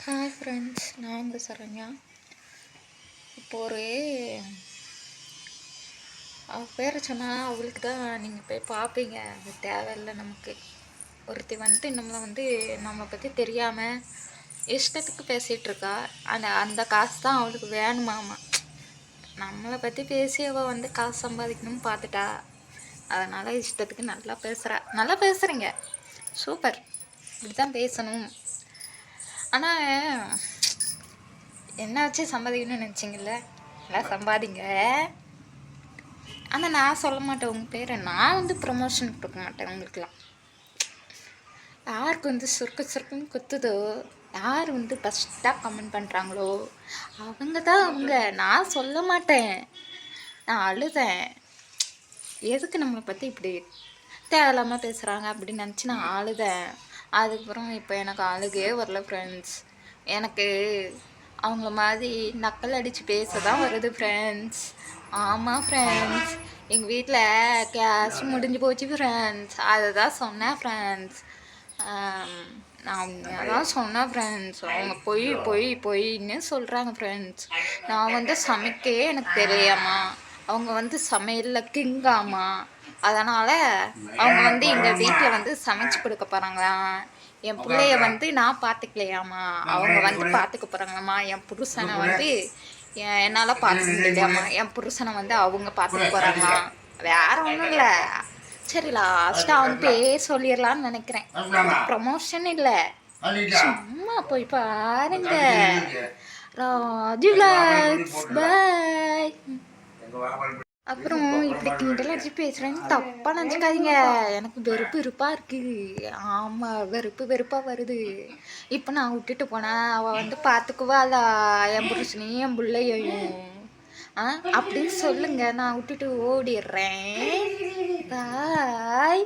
Hi friends, நான் உங்கள் சரண்யா. இப்போ ஒரு பேரை சொன்னால் அவளுக்கு தான் நீங்கள் போய் பார்ப்பீங்க. அது தேவையில்லை. நமக்கு ஒருத்தி வந்துட்டு நம்மளை பற்றி தெரியாமல் இஷ்டத்துக்கு பேசிகிட்டு இருக்கா. அந்த காசு தான் அவளுக்கு வேணுமாமா. நம்மளை பற்றி பேசி அவள் காசு சம்பாதிக்கணும்னு பார்த்துட்டா. அதனால் இஷ்டத்துக்கு நல்லா பேசுகிறீங்க. சூப்பர், இப்படி தான் பேசணும். ஆனால் என்னாச்சு, சம்பாதிக்கணும்னு நினச்சிங்கல்ல, எல்லாம் சம்பாதிங்க. ஆனால் நான் சொல்ல மாட்டேன் உங்கள் பேரை. நான் ப்ரமோஷன் கொடுக்க மாட்டேன் உங்களுக்குலாம். யாருக்கு சுருக்குன்னு குத்துதோ, யார் ஃபஸ்ட்டாக கமெண்ட் பண்ணுறாங்களோ அவங்க தான் அவங்க. நான் சொல்ல மாட்டேன். நான் அழுதேன். எதுக்கு நம்மளை பற்றி இப்படி தேவையில்லாமல் பேசுகிறாங்க அப்படின்னு நினச்சி நான் அழுதேன். அதுக்கப்புறம் இப்போ எனக்கு அழுகையே வரல ஃப்ரெண்ட்ஸ். எனக்கு அவங்கள மாதிரி நக்கல் அடித்து பேச தான் வருது ஃப்ரெண்ட்ஸ். ஆமாம் ஃப்ரெண்ட்ஸ், எங்கள் வீட்டில் கேஸ் முடிஞ்சு போச்சு ஃப்ரெண்ட்ஸ். அதை தான் சொன்னேன் ஃப்ரெண்ட்ஸ். நான் அதான் சொன்னேன் ஃப்ரெண்ட்ஸ். அவங்க பொய்ன்னு சொல்கிறாங்க ஃப்ரெண்ட்ஸ். நான் சமைக்கவே எனக்கு தெரியலையாம்மா. அவங்க சமையலில் கிங்காமா. அதனால் அவங்க எங்கள் வீட்டில் சமைச்சு கொடுக்க போகிறாங்களாம். என் பிள்ளைய நான் பார்த்துக்கலையாம்மா. அவங்க பார்த்துக்க போகிறாங்களாம்மா. என் புருஷனை என்னால் பார்த்துக்க முடியலையாம்மா. என் புருஷனை அவங்க பார்த்துக்க போகிறாங்களாம். வேற ஒன்றும் இல்லை. சரி, லாஸ்ட்டாக அவங்க பேர் சொல்லிடலான்னு நினைக்கிறேன். ப்ரமோஷன் இல்லை, சும்மா போய் பாருங்க. ராஜு விலாக்ஸ், பாய். அப்புறம் இப்படி கிண்டல் அடிச்சு பேசுகிறேன்னு தப்பாக நினச்சிக்காதீங்க. எனக்கு வெறுப்பாக இருக்குது. ஆமாம், வெறுப்பாக வருது. இப்போ நான் விட்டுட்டு போனேன், அவள் பார்த்துக்குவாளா என் புருஷனையும் என் பிள்ளையையும் அப்படின்னு சொல்லுங்க. நான் விட்டுட்டு ஓடிடுறேன். பாய்.